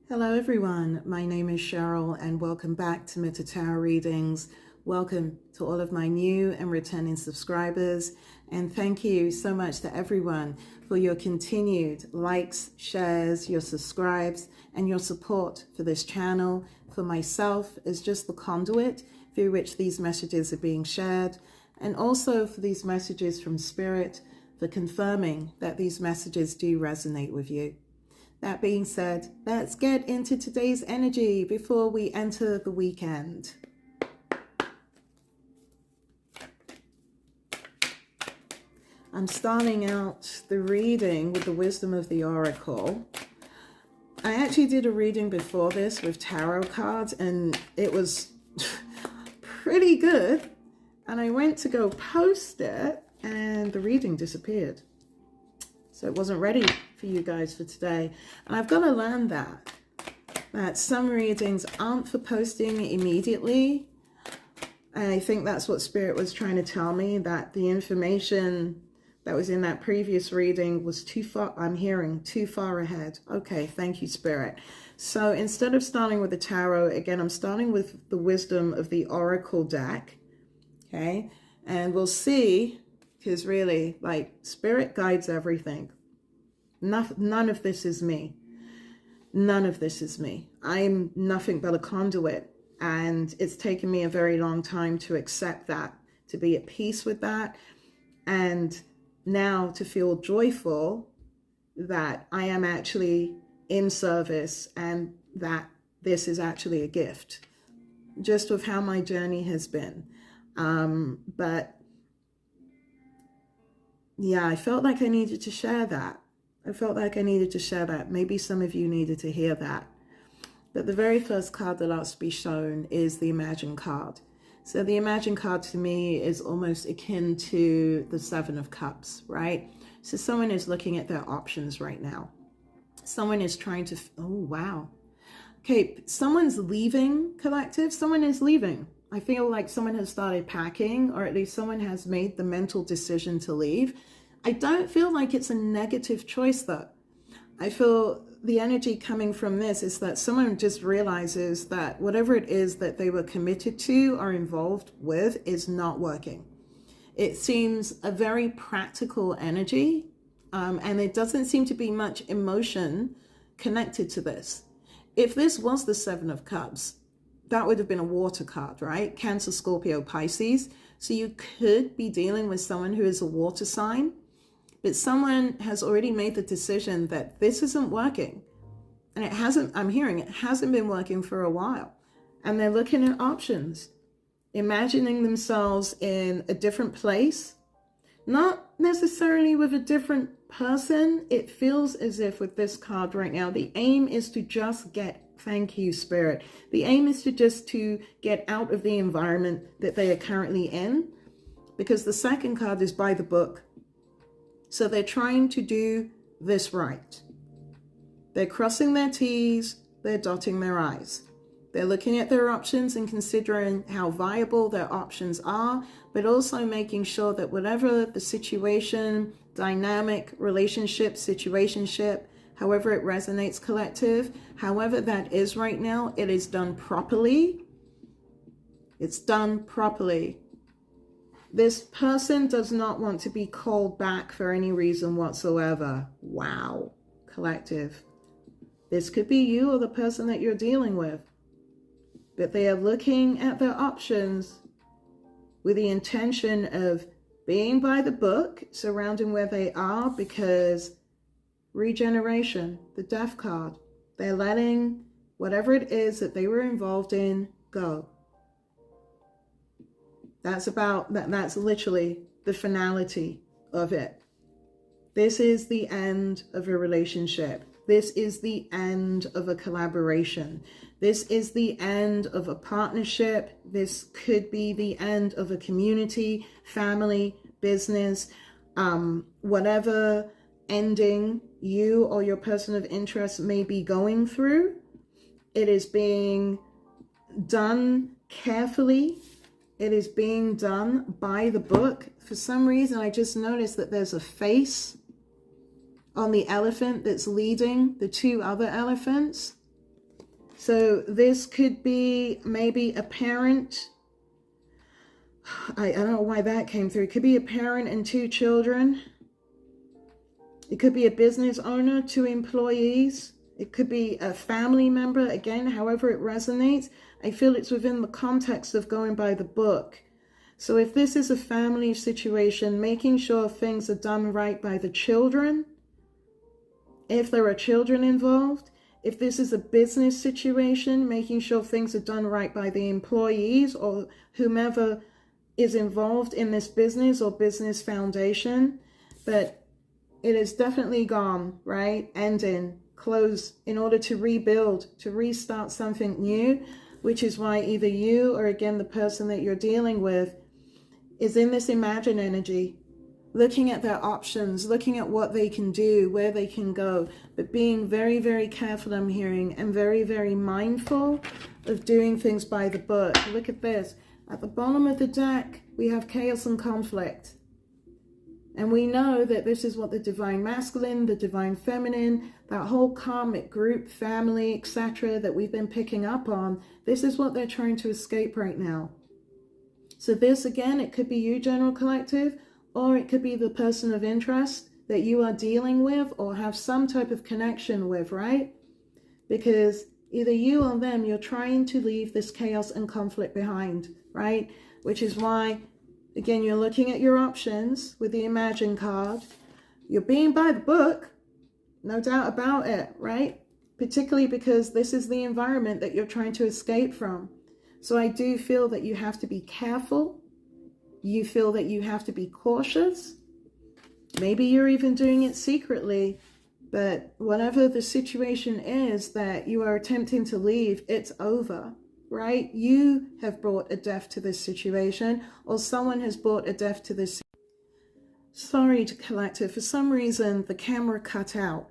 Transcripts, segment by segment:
Hello everyone, my name is Cheryl and welcome back to Methodical readings. Welcome to all of my new and returning subscribers, and thank you so much to everyone for your continued likes, shares, your subscribes, and your support for this channel, for myself as just the conduit through which these messages are being shared, and also for these messages from Spirit, for confirming that these messages do resonate with you. That being said, let's get into today's energy before we enter the weekend. I'm starting out the reading with the wisdom of the Oracle. I actually did a reading before this with tarot cards and it was pretty good. And I went to go post it and the reading disappeared. So it wasn't ready for you guys for today. And I've got to learn that some readings aren't for posting immediately. And I think that's what Spirit was trying to tell me, that the information that was in that previous reading was too far, I'm hearing, too far ahead. Okay, thank you, Spirit. So instead of starting with the tarot, again, I'm starting with the wisdom of the Oracle deck. Okay, and we'll see, because really, like, Spirit guides everything. None of this is me. None of this is me. I'm nothing but a conduit. And it's taken me a very long time to accept that, to be at peace with that. And now to feel joyful that I am actually in service and that this is actually a gift. Just with how my journey has been. But yeah, I felt like I needed to share that. Maybe some of you needed to hear that. But the very first card that ought to be shown is the Imagine card. So the Imagine card to me is almost akin to the Seven of Cups, right? So someone is looking at their options right now. Someone is trying to, oh, wow. Okay, someone's leaving, collective. Someone is leaving. I feel like someone has started packing, or at least someone has made the mental decision to leave. I don't feel like it's a negative choice though. I feel the energy coming from this is that someone just realizes that whatever it is that they were committed to or involved with is not working. It seems a very practical energy, and there doesn't seem to be much emotion connected to this. If this was the Seven of Cups, that would have been a water card, right? Cancer, Scorpio, Pisces. So you could be dealing with someone who is a water sign, but someone has already made the decision that this isn't working. And it hasn't, I'm hearing it hasn't been working for a while. And they're looking at options, imagining themselves in a different place, not necessarily with a different person. It feels as if with this card right now, the aim is to just get, thank you, Spirit. The aim is to get out of the environment that they are currently in, because the second card is by the book. So they're trying to do this right. They're crossing their T's, they're dotting their I's. They're looking at their options and considering how viable their options are, but also making sure that whatever the situation, dynamic, relationship, situationship, however it resonates, collective, however that is right now, it is done properly. It's done properly. This person does not want to be called back for any reason whatsoever. Wow, collective. This could be you or the person that you're dealing with. But they are looking at their options with the intention of being by the book, surrounding where they are, because regeneration, the Death card, they're letting whatever it is that they were involved in go. That's literally the finality of it. This is the end of a relationship. This is the end of a collaboration. This is the end of a partnership. This could be the end of a community, family, business, whatever ending you or your person of interest may be going through. It is being done carefully. It is being done by the book. For some reason, I just noticed that there's a face on the elephant that's leading the two other elephants. So this could be maybe a parent. I don't know why that came through. It could be a parent and 2 children. It could be a business owner, 2 employees. It could be a family member, again, however it resonates. I feel it's within the context of going by the book. So if this is a family situation, making sure things are done right by the children, if there are children involved. If this is a business situation, making sure things are done right by the employees or whomever is involved in this business or business foundation. But it is definitely gone, right? Ending, close, in order to rebuild, to restart something new, which is why either you or again the person that you're dealing with is in this imagine energy, looking at their options, looking at what they can do, where they can go, but being very, very careful, I'm hearing, and very, very mindful of doing things by the book. Look at this. At the bottom of the deck, we have chaos and conflict. And we know that this is what the divine masculine, the divine feminine, that whole karmic group, family, etc. that we've been picking up on, this is what they're trying to escape right now. So this, again, it could be you, general collective, or it could be the person of interest that you are dealing with or have some type of connection with, right? Because either you or them, you're trying to leave this chaos and conflict behind, right? Which is why, again, you're looking at your options with the Imagine card. You're being by the book, no doubt about it, right? Particularly because this is the environment that you're trying to escape from. So I do feel that you have to be careful. You feel that you have to be cautious. Maybe you're even doing it secretly, but whatever the situation is that you are attempting to leave, it's over, right? You have brought a death to this situation, or someone has brought a death to this. Sorry, collective, for some reason the camera cut out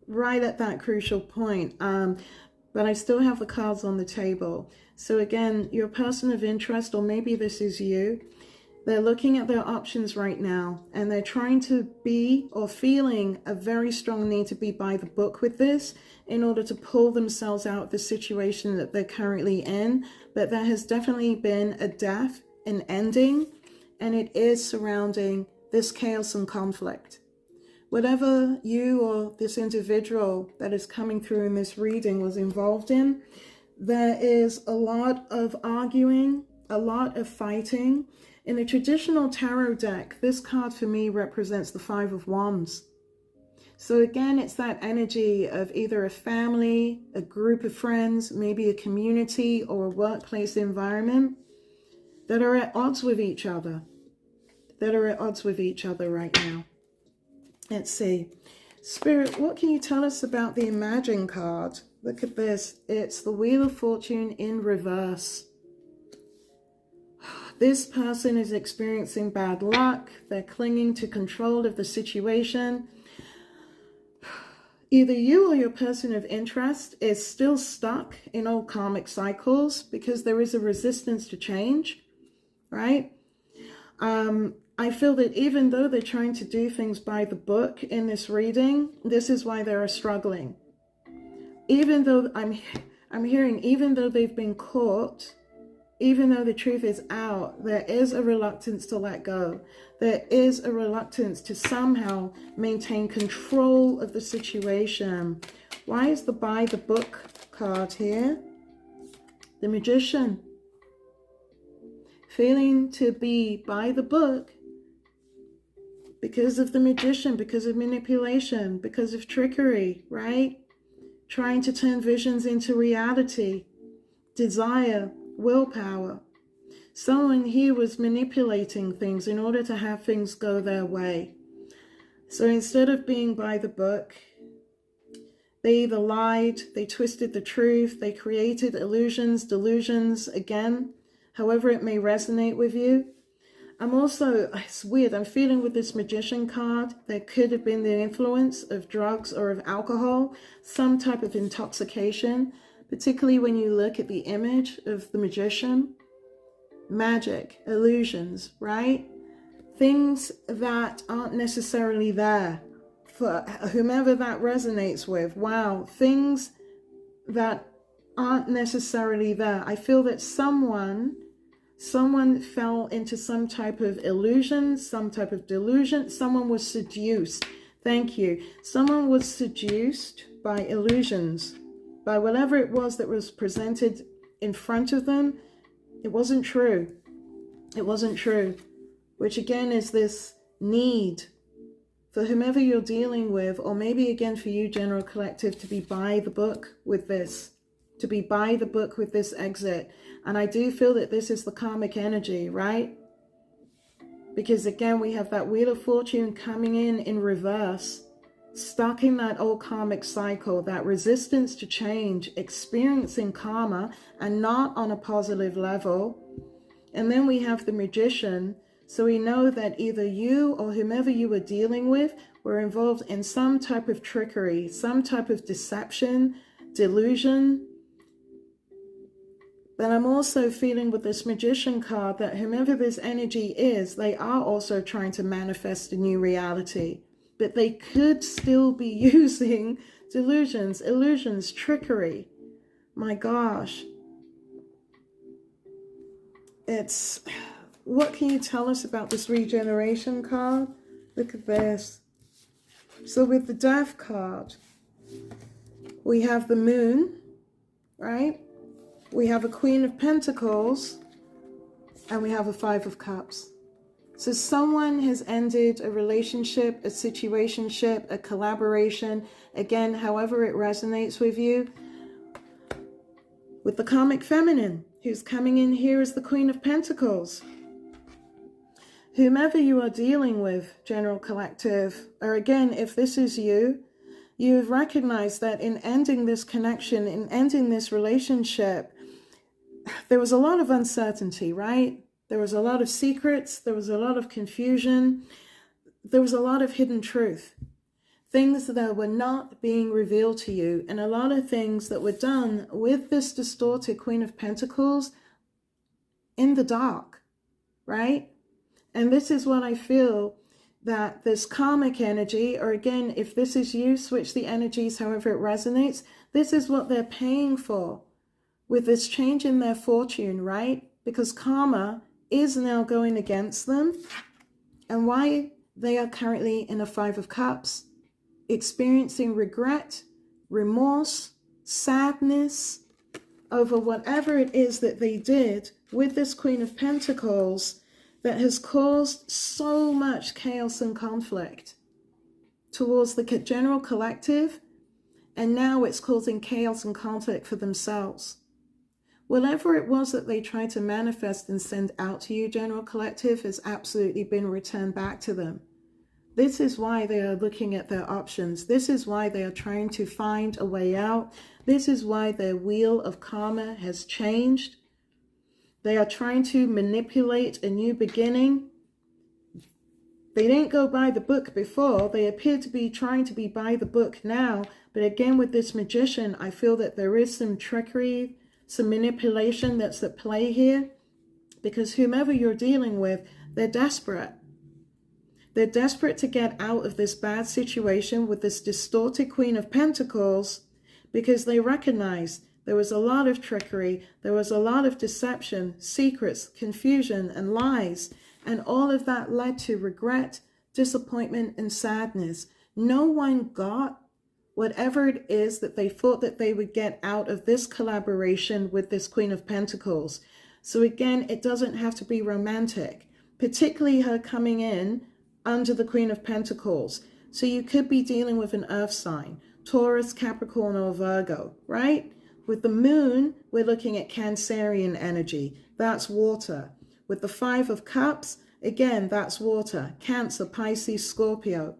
right at that crucial point. But I still have the cards on the table. So again, your person of interest, or maybe this is you, they're looking at their options right now and they're trying to be or feeling a very strong need to be by the book with this in order to pull themselves out of the situation that they're currently in. But there has definitely been a death, an ending, and it is surrounding this chaos and conflict. Whatever you or this individual that is coming through in this reading was involved in, there is a lot of arguing, a lot of fighting. In the traditional tarot deck, this card for me represents the 5 of Wands. So again, it's that energy of either a family, a group of friends, maybe a community or a workplace environment that are at odds with each other, right now. Let's see. Spirit, what can you tell us about the Imagine card? Look at this. It's the Wheel of Fortune in reverse. This person is experiencing bad luck. They're clinging to control of the situation. Either you or your person of interest is still stuck in old karmic cycles because there is a resistance to change, right? I feel that even though they're trying to do things by the book in this reading, this is why they're struggling. Even though I'm hearing, even though they've been caught, even though the truth is out, there is a reluctance to let go. There is a reluctance to somehow maintain control of the situation. Why is the by the book card here? The Magician. Feeling to be by the book because of the Magician, because of manipulation, because of trickery, right? Trying to turn visions into reality, desire, willpower. Someone here was manipulating things in order to have things go their way. So instead of being by the book, they either lied, they twisted the truth, they created illusions, delusions, again, however it may resonate with you. I'm also, it's weird, I'm feeling with this Magician card, there could have been the influence of drugs or of alcohol, some type of intoxication, particularly when you look at the image of the Magician. Magic, illusions, right? Things that aren't necessarily there for whomever that resonates with. Wow, things that aren't necessarily there. I feel that someone fell into some type of illusion, some type of delusion. Someone was seduced. Thank you. Someone was seduced by illusions, by whatever it was that was presented in front of them. It wasn't true. It wasn't true. Which again is this need for whomever you're dealing with, or maybe again for you, General Collective, to be by the book with this. To be by the book with this exit. And I do feel that this is the karmic energy, right? Because again, we have that Wheel of Fortune coming in reverse, stuck in that old karmic cycle, that resistance to change, experiencing karma and not on a positive level. And then we have the Magician. So we know that either you or whomever you were dealing with were involved in some type of trickery, some type of deception, delusion. But I'm also feeling with this Magician card that whomever this energy is, they are also trying to manifest a new reality. But they could still be using delusions, illusions, trickery. My gosh. What can you tell us about this regeneration card? Look at this. So with the Death card, we have the Moon, right? We have a Queen of Pentacles, and we have a Five of Cups. So someone has ended a relationship, a situationship, a collaboration, again, however it resonates with you, with the karmic feminine, who's coming in here as the Queen of Pentacles. Whomever you are dealing with, General Collective, or again, if this is you, you've recognized that in ending this connection, in ending this relationship, there was a lot of uncertainty, right? There was a lot of secrets. There was a lot of confusion. There was a lot of hidden truth. Things that were not being revealed to you, and a lot of things that were done with this distorted Queen of Pentacles in the dark, right? And this is what I feel, that this karmic energy, or again, if this is you, switch the energies however it resonates, this is what they're paying for with this change in their fortune, right? Because karma is now going against them. And why they are currently in a Five of Cups, experiencing regret, remorse, sadness over whatever it is that they did with this Queen of Pentacles that has caused so much chaos and conflict towards the General Collective, and now it's causing chaos and conflict for themselves. Whatever it was that they tried to manifest and send out to you, General Collective, has absolutely been returned back to them. This is why they are looking at their options. This is why they are trying to find a way out. This is why their wheel of karma has changed. They are trying to manipulate a new beginning. They didn't go by the book before. They appear to be trying to be by the book now. But again, with this Magician, I feel that there is some trickery, some manipulation that's at play here, because whomever you're dealing with, they're desperate. They're desperate to get out of this bad situation with this distorted Queen of Pentacles, because they recognize there was a lot of trickery, there was a lot of deception, secrets, confusion, and lies, and all of that led to regret, disappointment, and sadness. No one got whatever it is that they thought that they would get out of this collaboration with this Queen of Pentacles. So again, it doesn't have to be romantic, particularly her coming in under the Queen of Pentacles. So you could be dealing with an earth sign, Taurus, Capricorn, or Virgo, right? With the Moon, we're looking at Cancerian energy. That's water. With the Five of Cups, again, that's water. Cancer, Pisces, Scorpio.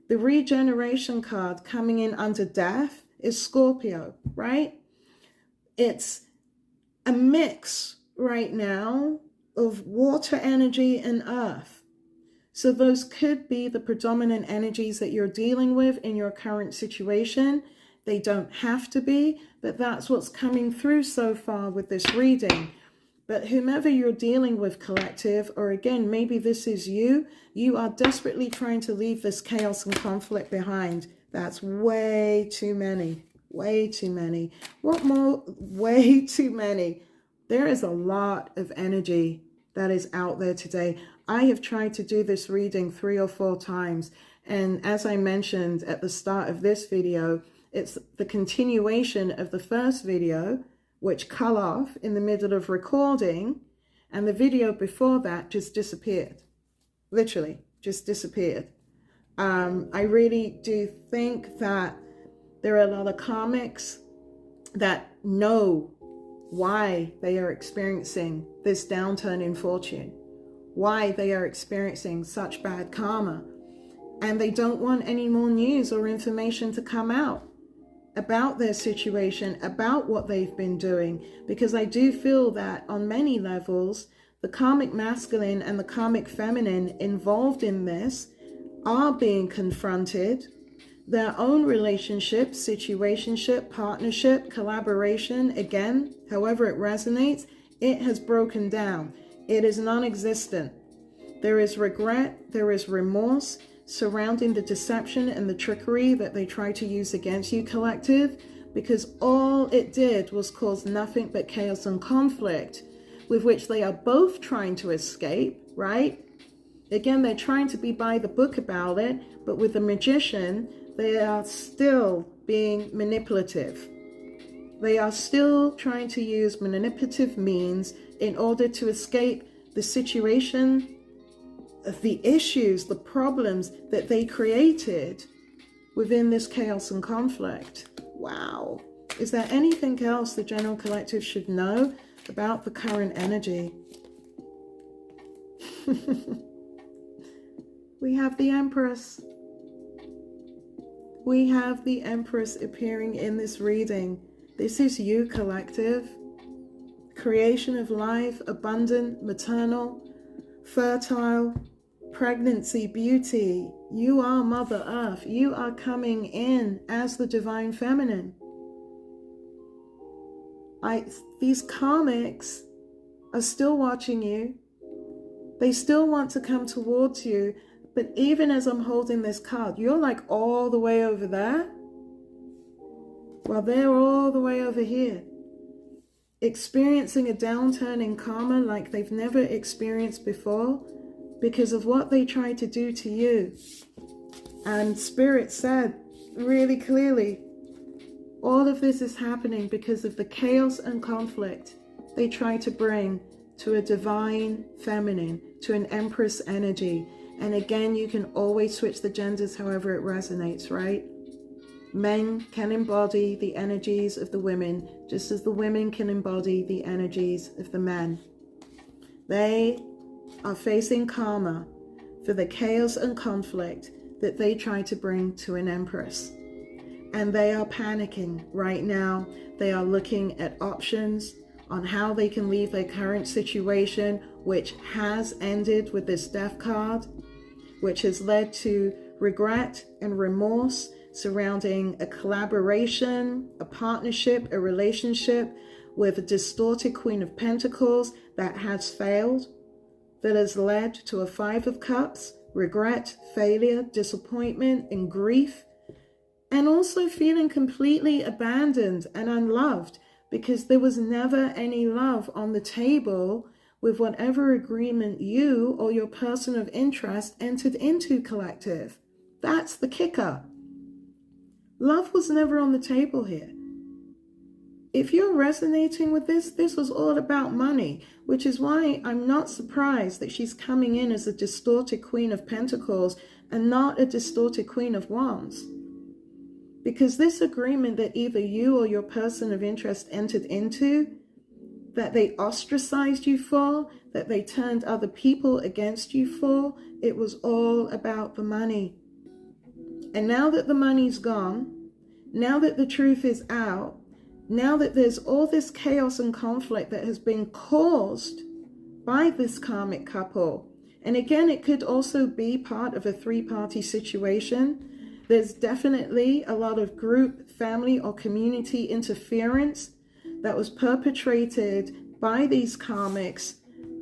The regeneration card coming in under Death is Scorpio, right? It's a mix right now of water energy and earth. So those could be the predominant energies that you're dealing with in your current situation. They don't have to be, but that's what's coming through so far with this reading. But whomever you're dealing with, Collective, or again, maybe this is you, you are desperately trying to leave this chaos and conflict behind. That's way too many. Way too many. What more? Way too many. There is a lot of energy that is out there today. I have tried to do this reading 3 or 4 times. And as I mentioned at the start of this video, it's the continuation of the first video, which cut off in the middle of recording. And the video before that just disappeared. Literally, just disappeared. I really do think that there are a lot of karmics that know why they are experiencing this downturn in fortune, why they are experiencing such bad karma, and they don't want any more news or information to come out about their situation, about what they've been doing, because I do feel that on many levels, the karmic masculine and the karmic feminine involved in this are being confronted. Their own relationship, situationship, partnership, collaboration, again, however it resonates, it has broken down. It is non-existent. There is regret, there is remorse surrounding the deception and the trickery that they try to use against you, collective, because all it did was cause nothing but chaos and conflict, with which they are both trying to escape, right? Again, they're trying to be by the book about it, but with the magician, they are still being manipulative. They are still trying to use manipulative means in order to escape the situation, the issues, the problems that they created within this chaos and conflict. Wow. Is there anything else the general collective should know about the current energy? We have the Empress. We have the Empress appearing in this reading. This is you, collective. Creation of life, abundant, maternal, fertile, pregnancy, beauty. You are Mother Earth. You are coming in as the divine feminine. These karmics are still watching you. They still want to come towards you. But even as I'm holding this card, you're like all the way over there, while they're all the way over here, experiencing a downturn in karma like they've never experienced before because of what they tried to do to you. And Spirit said really clearly, all of this is happening because of the chaos and conflict they tried to bring to a divine feminine, to an Empress energy. And again, you can always switch the genders however it resonates, right? Men can embody the energies of the women, just as the women can embody the energies of the men. They are facing karma for the chaos and conflict that they try to bring to an Empress. And they are panicking right now. They are looking at options on how they can leave their current situation, which has ended with this Death card, which has led to regret and remorse surrounding a collaboration, a partnership, a relationship with a distorted Queen of Pentacles that has failed, that has led to a 5 of Cups, regret, failure, disappointment, and grief, and also feeling completely abandoned and unloved because there was never any love on the table with whatever agreement you or your person of interest entered into, collective. That's the kicker. Love was never on the table here. If you're resonating with this, this was all about money, which is why I'm not surprised that she's coming in as a distorted Queen of Pentacles and not a distorted Queen of Wands. Because this agreement that either you or your person of interest entered into, that they ostracized you for, that they turned other people against you for, it was all about the money. And now that the money's gone, now that the truth is out, now that there's all this chaos and conflict that has been caused by this karmic couple, and again, it could also be part of a 3-party situation. There's definitely a lot of group, family, or community interference that was perpetrated by these karmics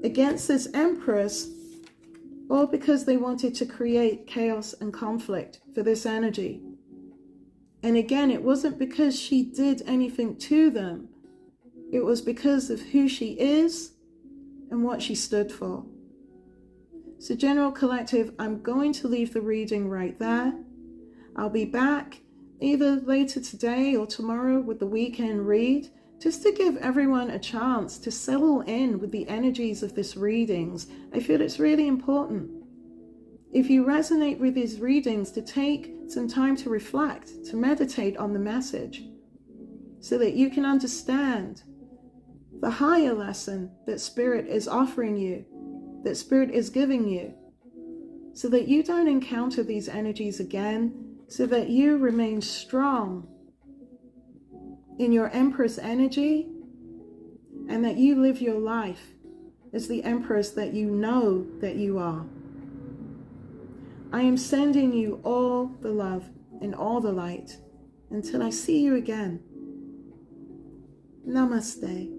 against this Empress, all because they wanted to create chaos and conflict for this energy. And again, it wasn't because she did anything to them. It was because of who she is and what she stood for. So General Collective, I'm going to leave the reading right there. I'll be back either later today or tomorrow with the weekend read, just to give everyone a chance to settle in with the energies of this readings. I feel it's really important. If you resonate with these readings, to take some time to reflect, to meditate on the message, so that you can understand the higher lesson that Spirit is offering you, that Spirit is giving you, so that you don't encounter these energies again, so that you remain strong in your Empress energy, and that you live your life as the Empress that you know that you are. I am sending you all the love and all the light until I see you again. Namaste.